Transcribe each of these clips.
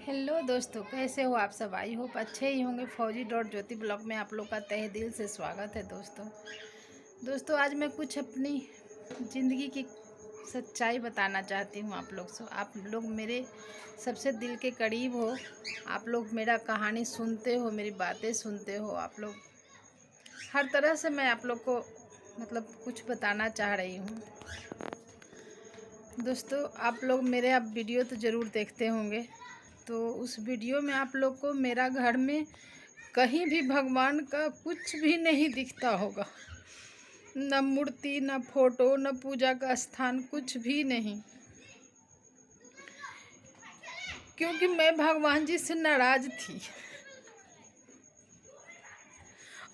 Hello दोस्तों, कैसे हो आप सब। आई होप अच्छे ही होंगे। फौजी डॉट ज्योति ब्लॉग में आप लोग का तहे दिल से स्वागत है। दोस्तों आज मैं कुछ अपनी ज़िंदगी की सच्चाई बताना चाहती हूँ आप लोग से। आप लोग मेरे सबसे दिल के करीब हो। आप लोग मेरा कहानी सुनते हो, मेरी बातें सुनते हो। आप लोग हर तरह से मैं आप लोग को कुछ बताना चाह रही हूँ। दोस्तों आप लोग मेरे अब वीडियो तो ज़रूर देखते होंगे। तो उस वीडियो में आप लोग को मेरा घर में कहीं भी भगवान का कुछ भी नहीं दिखता होगा। न मूर्ति, न फोटो, न पूजा का स्थान, कुछ भी नहीं। क्योंकि मैं भगवान जी से नाराज थी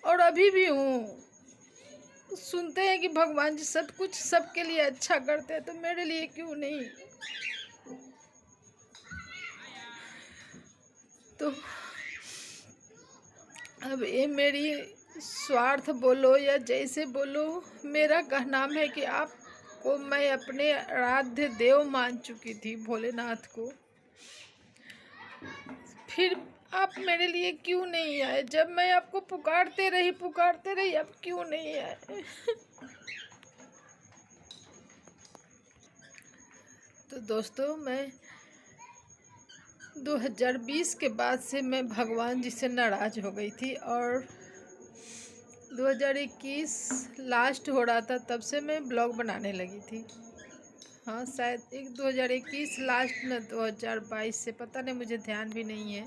और अभी भी हूँ। सुनते हैं कि भगवान जी सब कुछ सबके लिए अच्छा करते हैं, तो मेरे लिए क्यों नहीं। तो अब ये मेरी स्वार्थ बोलो या जैसे बोलो, मेरा कहना है कि आपको मैं अपने आराध्य देव मान चुकी थी, भोलेनाथ को। फिर आप मेरे लिए क्यों नहीं आए? जब मैं आपको पुकारते रही, अब क्यों नहीं आए? तो दोस्तों मैं 2020 के बाद से मैं भगवान जी से नाराज़ हो गई थी और 2021 लास्ट हो रहा था, तब से मैं ब्लॉग बनाने लगी थी। हाँ शायद 2021 लास्ट न 2022 से, पता नहीं, मुझे ध्यान भी नहीं है।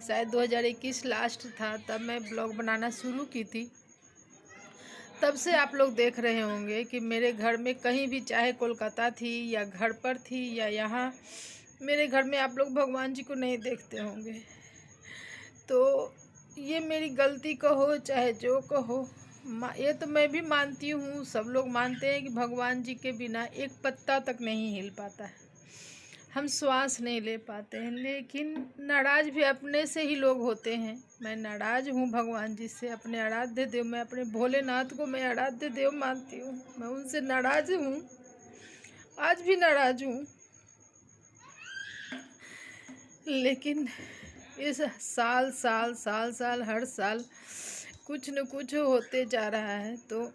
शायद 2021 लास्ट था, तब मैं ब्लॉग बनाना शुरू की थी। तब से आप लोग देख रहे होंगे कि मेरे घर में कहीं भी, चाहे कोलकाता थी या घर पर थी या यहाँ, मेरे घर में आप लोग भगवान जी को नहीं देखते होंगे। तो ये मेरी गलती कहो चाहे जो कहो, ये तो मैं भी मानती हूँ, सब लोग मानते हैं कि भगवान जी के बिना एक पत्ता तक नहीं हिल पाता है, हम श्वास नहीं ले पाते हैं। लेकिन नाराज़ भी अपने से ही लोग होते हैं। मैं नाराज़ हूँ भगवान जी से, अपने आराध्य देव। मैं अपने भोलेनाथ को मैं आराध्य देव मानती हूँ। मैं उनसे नाराज़ हूँ, आज भी नाराज़ हूँ। लेकिन इस साल साल साल साल हर साल कुछ न कुछ होते जा रहा है, तो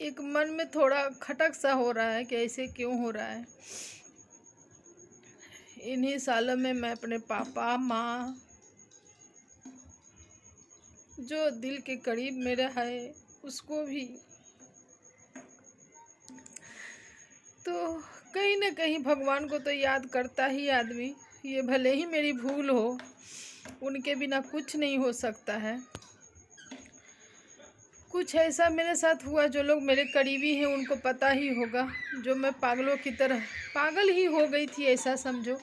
एक मन में थोड़ा खटक सा हो रहा है कि ऐसे क्यों हो रहा है। इन्हीं सालों में मैं अपने पापा माँ, जो दिल के करीब मेरा है, उसको भी, तो कहीं ना कहीं भगवान को तो याद करता ही आदमी। ये भले ही मेरी भूल हो, उनके बिना कुछ नहीं हो सकता है। कुछ ऐसा मेरे साथ हुआ, जो लोग मेरे करीबी हैं उनको पता ही होगा, जो मैं पागलों की तरह पागल ही हो गई थी, ऐसा समझो।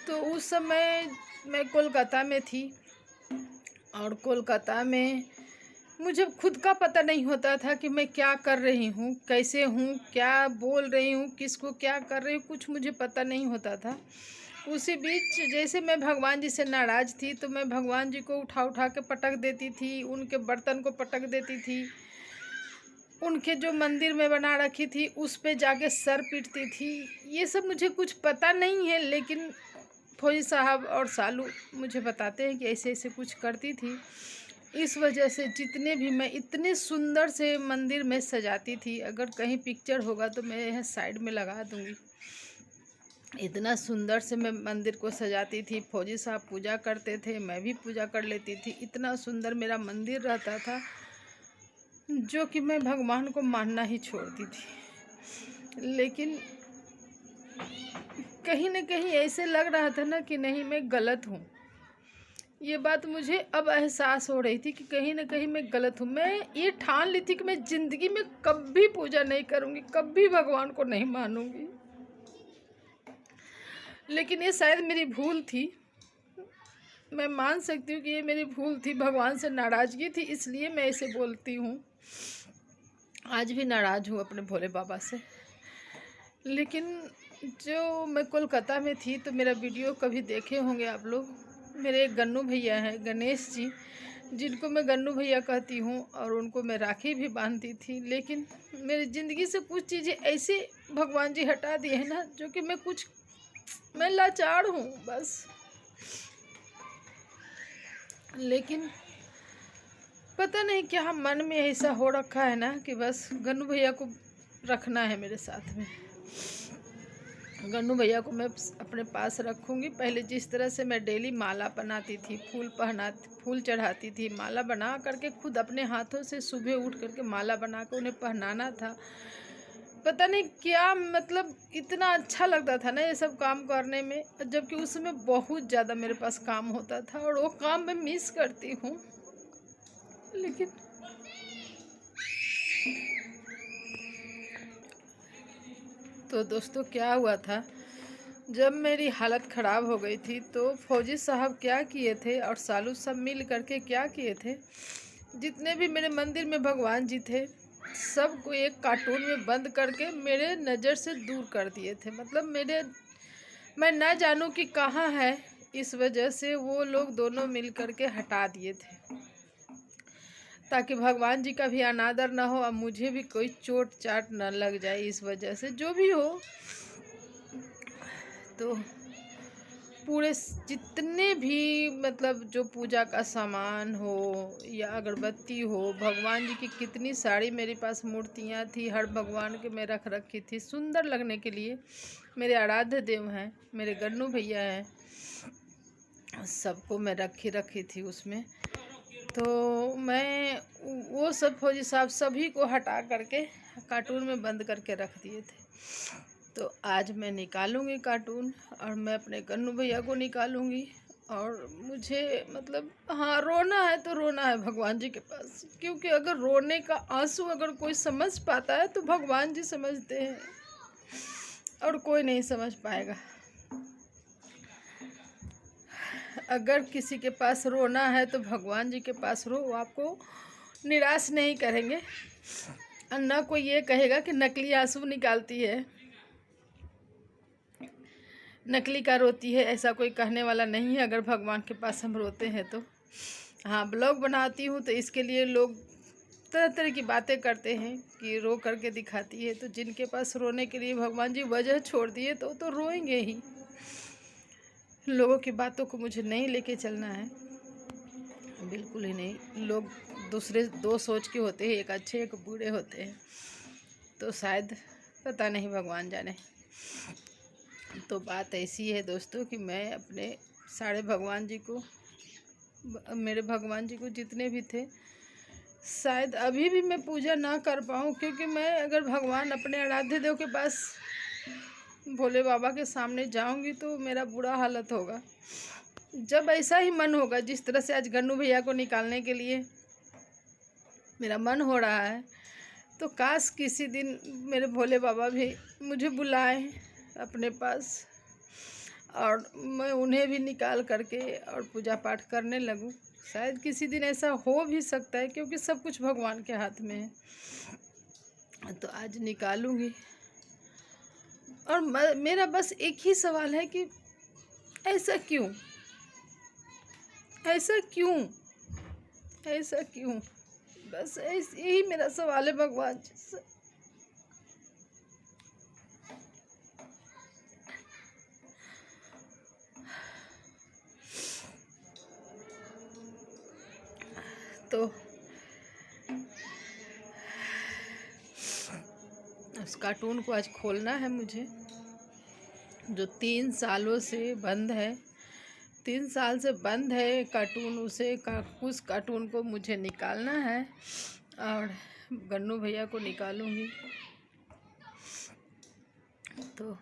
तो उस समय मैं कोलकाता में थी और कोलकाता में मुझे खुद का पता नहीं होता था कि मैं क्या कर रही हूँ, कैसे हूँ, क्या बोल रही हूँ, किसको क्या कर रही हूँ, कुछ मुझे पता नहीं होता था। उसी बीच जैसे मैं भगवान जी से नाराज़ थी, तो मैं भगवान जी को उठा उठा के पटक देती थी, उनके बर्तन को पटक देती थी, उनके जो मंदिर में बना रखी थी उस पे जाके सर पीटती थी। ये सब मुझे कुछ पता नहीं है, लेकिन फौजी साहब और सालू मुझे बताते हैं कि ऐसे ऐसे कुछ करती थी। इस वजह से जितने भी मैं इतने सुंदर से मंदिर में सजाती थी, अगर कहीं पिक्चर होगा तो मैं यहाँ साइड में लगा दूँगी। इतना सुंदर से मैं मंदिर को सजाती थी, फौजी साहब पूजा करते थे, मैं भी पूजा कर लेती थी। इतना सुंदर मेरा मंदिर रहता था, जो कि मैं भगवान को मानना ही छोड़ती थी। लेकिन कहीं न कहीं ऐसे लग रहा था ना कि नहीं, मैं गलत हूँ। ये बात मुझे अब एहसास हो रही थी कि कहीं न कहीं मैं गलत हूँ। मैं ये ठान ली थी कि मैं ज़िंदगी में कभी पूजा नहीं करूँगी, कभी भगवान को नहीं मानूँगी। लेकिन ये शायद मेरी भूल थी। मैं मान सकती हूँ कि ये मेरी भूल थी, भगवान से नाराज़गी थी, इसलिए मैं ऐसे बोलती हूँ। आज भी नाराज़ हूँ अपने भोले बाबा से। लेकिन जो मैं कोलकाता में थी, तो मेरा वीडियो कभी देखे होंगे आप लोग। मेरे एक गन्नू भैया हैं, गणेश जी, जिनको मैं गन्नू भैया कहती हूँ, और उनको मैं राखी भी बांधती थी। लेकिन मेरी ज़िंदगी से कुछ चीज़ें ऐसे भगवान जी हटा दिए हैं ना, जो कि मैं कुछ मैं लाचार हूँ बस। लेकिन पता नहीं क्या मन में ऐसा हो रखा है ना कि बस गन्नू भैया को रखना है मेरे साथ में। गन्नू भैया को मैं अपने पास रखूँगी। पहले जिस तरह से मैं डेली माला बनाती थी, फूल चढ़ाती थी, माला बना करके खुद अपने हाथों से सुबह उठ करके माला बना कर उन्हें पहनाना था। पता नहीं क्या मतलब इतना अच्छा लगता था ना ये सब काम करने में, जबकि उसमें बहुत ज़्यादा मेरे पास काम होता था और वो काम मैं मिस करती हूँ। लेकिन तो दोस्तों क्या हुआ था, जब मेरी हालत ख़राब हो गई थी तो फौजी साहब क्या किए थे और सालू सब मिल करके क्या किए थे, जितने भी मेरे मंदिर में भगवान जी थे सबको एक कार्टून में बंद करके मेरे नज़र से दूर कर दिए थे। मतलब मैं ना जानूं कि कहाँ है, इस वजह से वो लोग दोनों मिल करके हटा दिए थे ताकि भगवान जी का भी अनादर ना हो और मुझे भी कोई चोट चाट न लग जाए। इस वजह से जो भी हो, तो पूरे जितने भी मतलब जो पूजा का सामान हो या अगरबत्ती हो, भगवान जी की कितनी सारी मेरे पास मूर्तियाँ थी, हर भगवान के मैं रख रखी थी सुंदर लगने के लिए। मेरे आराध्य देव हैं, मेरे गन्नू भैया हैं, सबको मैं रखी थी उसमें। तो मैं वो सब फौजी साहब सभी को हटा करके कार्टून में बंद करके रख दिए थे। तो आज मैं निकालूंगी कार्टून और मैं अपने गन्नू भैया को निकालूंगी। और मुझे मतलब हाँ, रोना है तो रोना है भगवान जी के पास, क्योंकि अगर रोने का आंसू अगर कोई समझ पाता है तो भगवान जी समझते हैं और कोई नहीं समझ पाएगा। अगर किसी के पास रोना है तो भगवान जी के पास रो, वो आपको निराश नहीं करेंगे और न कोई ये कहेगा कि नकली आंसू निकालती है, नकली का रोती है, ऐसा कोई कहने वाला नहीं है अगर भगवान के पास हम रोते हैं तो। हाँ, ब्लॉग बनाती हूँ तो इसके लिए लोग तरह तरह की बातें करते हैं कि रो करके दिखाती है, तो जिनके पास रोने के लिए भगवान जी वजह छोड़ दिए तो रोएंगे ही। लोगों की बातों को मुझे नहीं लेके चलना है, बिल्कुल ही नहीं। लोग दूसरे दो सोच के होते हैं, एक अच्छे एक बुरे होते हैं, तो शायद पता नहीं भगवान जाने। तो बात ऐसी है दोस्तों कि मैं अपने सारे भगवान जी को, मेरे भगवान जी को जितने भी थे, शायद अभी भी मैं पूजा ना कर पाऊँ, क्योंकि मैं अगर भगवान अपने आराध्य देव के पास भोले बाबा के सामने जाऊंगी तो मेरा बुरा हालत होगा। जब ऐसा ही मन होगा, जिस तरह से आज गन्नू भैया को निकालने के लिए मेरा मन हो रहा है, तो काश किसी दिन मेरे भोले बाबा भी मुझे बुलाएं अपने पास और मैं उन्हें भी निकाल करके और पूजा पाठ करने लगूं। शायद किसी दिन ऐसा हो भी सकता है, क्योंकि सब कुछ भगवान के हाथ में है। तो आज निकालूंगी। और मेरा बस एक ही सवाल है कि ऐसा क्यों, ऐसा क्यों, ऐसा क्यों, बस यही मेरा सवाल है भगवान जी से। तो उस कार्टून को आज खोलना है मुझे, जो 3 सालों से बंद है। 3 साल से बंद है कार्टून, उस कार्टून को मुझे निकालना है और गन्नू भैया को निकालूंगी। तो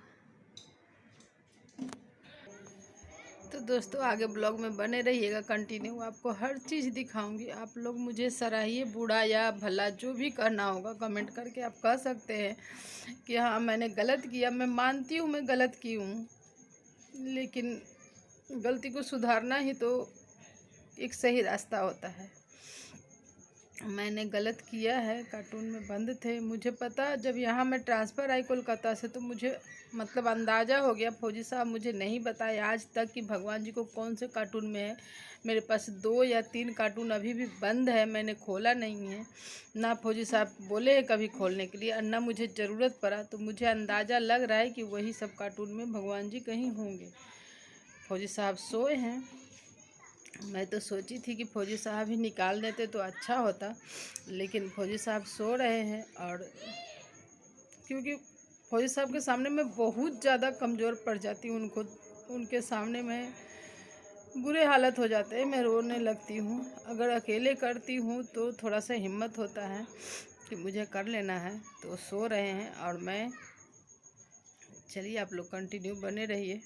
दोस्तों आगे ब्लॉग में बने रहिएगा, कंटिन्यू आपको हर चीज़ दिखाऊंगी। आप लोग मुझे सराहिए, बुरा या भला जो भी करना होगा कमेंट करके आप कह सकते हैं कि हाँ मैंने गलत किया। मैं मानती हूँ मैं गलत की हूँ, लेकिन गलती को सुधारना ही तो एक सही रास्ता होता है। मैंने गलत किया है, कार्टून में बंद थे। मुझे पता जब यहाँ मैं ट्रांसफ़र आई कोलकाता से तो मुझे मतलब अंदाज़ा हो गया। फौजी साहब मुझे नहीं बताए आज तक कि भगवान जी को कौन से कार्टून में है। मेरे पास 2 या 3 कार्टून अभी भी बंद है, मैंने खोला नहीं है। ना फौजी साहब बोले हैं कभी खोलने के लिए और ना मुझे ज़रूरत पड़ा। तो मुझे अंदाज़ा लग रहा है कि वही सब कार्टून में भगवान जी कहीं होंगे। फौजी साहब सोए हैं। मैं तो सोची थी कि फौजी साहब ही निकाल देते तो अच्छा होता, लेकिन फौजी साहब सो रहे हैं। और क्योंकि फौजी साहब के सामने मैं बहुत ज़्यादा कमज़ोर पड़ जाती हूँ, उनके सामने मैं बुरे हालत हो जाते हैं, मैं रोने लगती हूँ। अगर अकेले करती हूँ तो थोड़ा सा हिम्मत होता है कि मुझे कर लेना है। तो सो रहे हैं और मैं, चलिए आप लोग कंटिन्यू बने रहिए।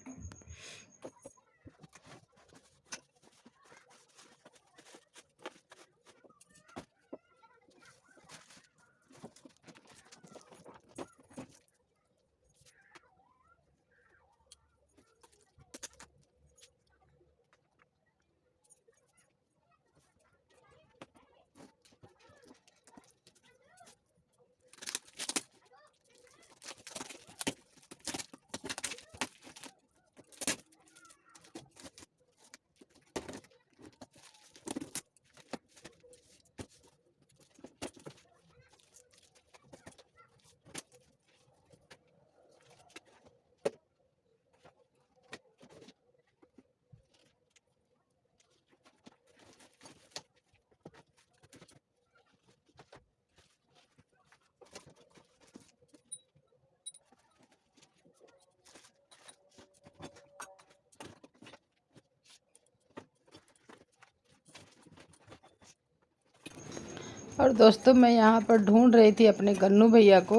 और दोस्तों मैं यहाँ पर ढूंढ रही थी अपने गन्नू भैया को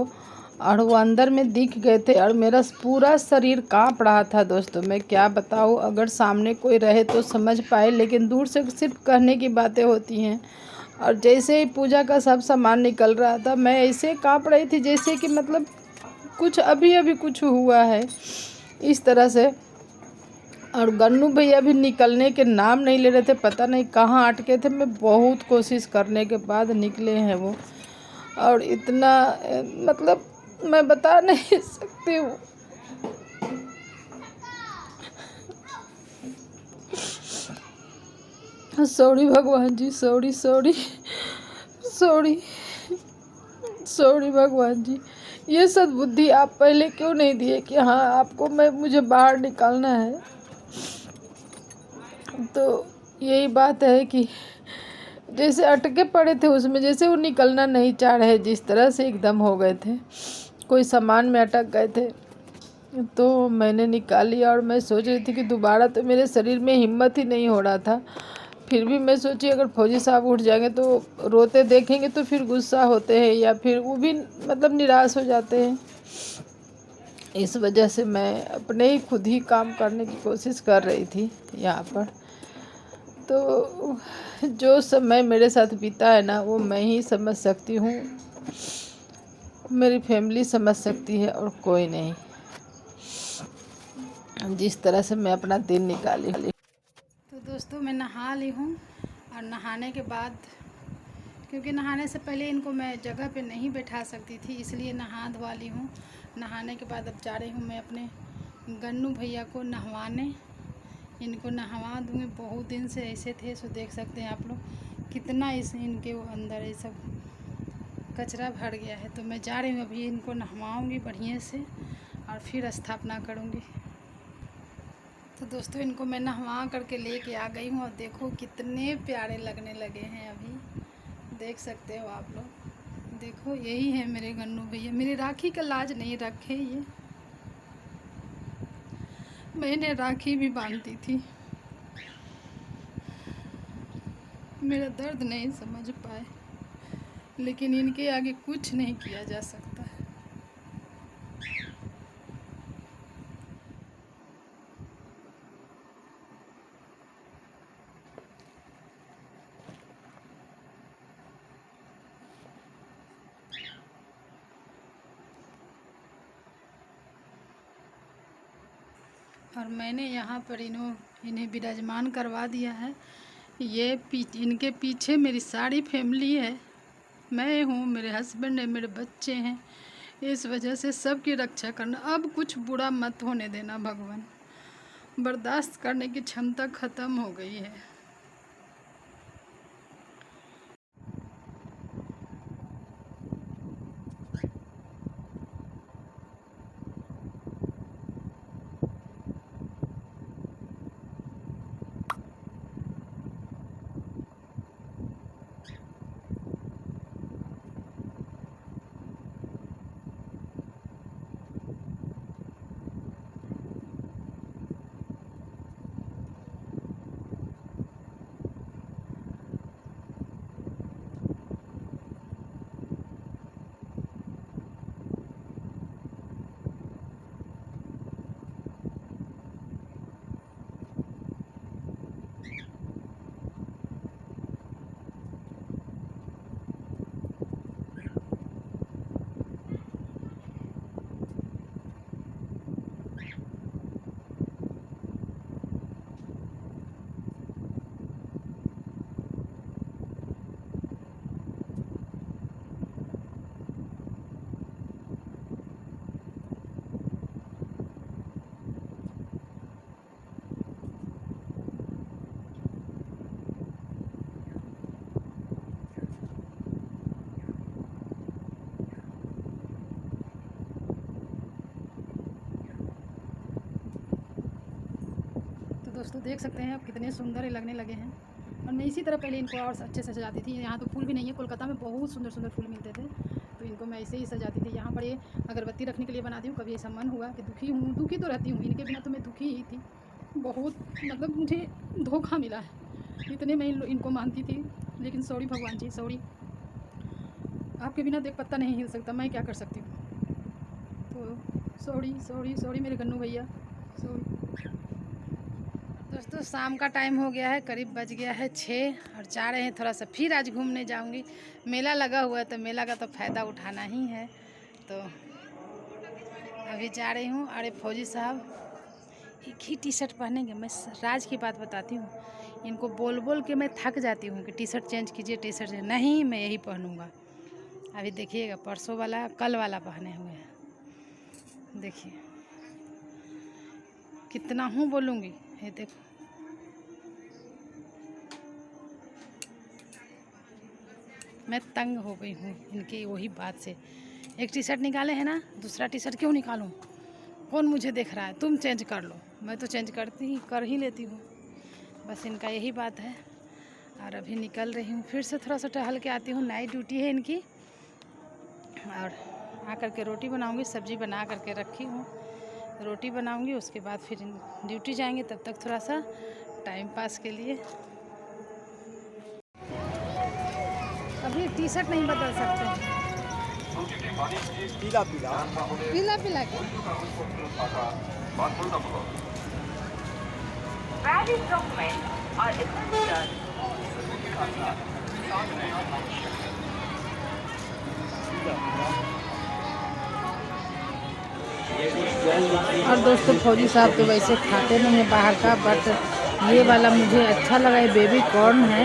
और वो अंदर में दिख गए थे और मेरा पूरा शरीर कांप रहा था। दोस्तों मैं क्या बताऊँ, अगर सामने कोई रहे तो समझ पाए, लेकिन दूर से सिर्फ कहने की बातें होती हैं। और जैसे ही पूजा का सब सामान निकल रहा था मैं ऐसे कांप रही थी जैसे कि मतलब कुछ अभी अभी कुछ हुआ है, इस तरह से। और गन्नू भैया भी निकलने के नाम नहीं ले रहे थे, पता नहीं कहाँ अटके थे। मैं बहुत कोशिश करने के बाद निकले हैं वो। और इतना मतलब मैं बता नहीं सकती हूँ। सॉरी भगवान जी, सॉरी सॉरी सॉरी सॉरी भगवान जी। ये सद्बुद्धि आप पहले क्यों नहीं दिए कि हाँ आपको मुझे बाहर निकालना है। तो यही बात है कि जैसे अटके पड़े थे उसमें, जैसे वो निकलना नहीं चाह रहे, जिस तरह से एकदम हो गए थे, कोई सामान में अटक गए थे। तो मैंने निकाल लिया और मैं सोच रही थी कि दोबारा तो मेरे शरीर में हिम्मत ही नहीं हो रहा था। फिर भी मैं सोची अगर फौजी साहब उठ जाएंगे तो रोते देखेंगे तो फिर गुस्सा होते हैं या फिर वो भी मतलब निराश हो जाते हैं। इस वजह से मैं अपने ही खुद ही काम करने की कोशिश कर रही थी यहाँ पर। तो जो समय मेरे साथ बीता है ना वो मैं ही समझ सकती हूँ, मेरी फैमिली समझ सकती है और कोई नहीं। जिस तरह से मैं अपना दिन निकाली। तो दोस्तों मैं नहा ली हूँ और नहाने के बाद, क्योंकि नहाने से पहले इनको मैं जगह पे नहीं बैठा सकती थी, इसलिए नहा धोवा ली हूँ। नहाने के बाद अब जा रही हूँ मैं अपने गन्नू भैया को नहवाने। इनको नहवा दूँगी, बहुत दिन से ऐसे थे। सो देख सकते हैं आप लोग कितना इनके वो अंदर ये सब कचरा भर गया है। तो मैं जा रही हूँ अभी इनको नहवाऊँगी बढ़िया से और फिर स्थापना करूँगी। तो दोस्तों इनको मैं नहवा करके लेके आ गई हूँ और देखो कितने प्यारे लगने लगे हैं। अभी देख सकते हो आप लोग, देखो यही है मेरे गन्नू भैया। मेरी राखी का लाज नहीं रखे ये, मैंने राखी भी बांधती थी, मेरा दर्द नहीं समझ पाए, लेकिन इनके आगे कुछ नहीं किया जा सकता है। और मैंने यहाँ पर इन्हें विराजमान करवा दिया है। ये इनके पीछे मेरी सारी फैमिली है। मैं हूँ, मेरे हस्बैंड है, मेरे बच्चे हैं। इस वजह से सबकी रक्षा करना। अब कुछ बुरा मत होने देना भगवान। बर्दाश्त करने की क्षमता ख़त्म हो गई है। दोस्तों देख सकते हैं आप कितने सुंदर लगने लगे हैं। और मैं इसी तरह पहले इनको और अच्छे से सजाती थी। यहाँ तो फूल भी नहीं है, कोलकाता में बहुत सुंदर सुंदर फूल मिलते थे, तो इनको मैं ऐसे ही सजाती थी। यहाँ पर ये अगरबत्ती रखने के लिए बनाती हूँ। कभी ऐसा मन हुआ कि दुखी तो रहती हूँ, इनके बिना तो मैं दुखी ही थी। बहुत मतलब मुझे धोखा मिला है, इतने मैं इनको मानती थी। लेकिन सॉरी भगवान जी, सॉरी। आपके बिना देख पत्ता नहीं हिल सकता, मैं क्या कर सकती हूँ। तो सॉरी सॉरी सॉरी मेरे गन्नू भैया, सॉरी। दोस्तों शाम का टाइम हो गया है, करीब बज गया है 6 और जा रहे हैं थोड़ा सा फिर आज घूमने जाऊंगी। मेला लगा हुआ है तो मेला का तो फ़ायदा उठाना ही है, तो अभी जा रही हूँ। अरे फौजी साहब एक ही टी शर्ट पहनेंगे। मैं राज की बात बताती हूँ, इनको बोल बोल के मैं थक जाती हूँ कि टी शर्ट चेंज कीजिए, टी शर्ट नहीं, मैं यही पहनूँगा। अभी देखिएगा, परसों वाला कल वाला पहने हुए हैं। देखिए कितना हूँ बोलूँगी, ये देखो। मैं तंग हो गई हूँ इनकी वही बात से। एक टी शर्ट निकाले हैं ना, दूसरा टी शर्ट क्यों निकालूं? कौन मुझे देख रहा है? तुम चेंज कर लो। मैं तो चेंज कर ही लेती हूँ। बस इनका यही बात है। और अभी निकल रही हूँ, फिर से थोड़ा सा टहल के आती हूँ। नाइट ड्यूटी है इनकी। और आकर के रोटी बनाऊँगी, सब्ज़ी बना करके रखी हूँ। रोटी बनाऊँगी, उसके बाद फिर ड्यूटी जाएंगे। तब तक थोड़ा सा टाइम पास के लिए। अभी टी शर्ट नहीं बदल सकते, पीला पीला पीला पीला और दोस्तों फौजी साहब तो वैसे खाते नहीं है बाहर का, बट ये वाला मुझे अच्छा लगा। ये बेबी कॉर्न है,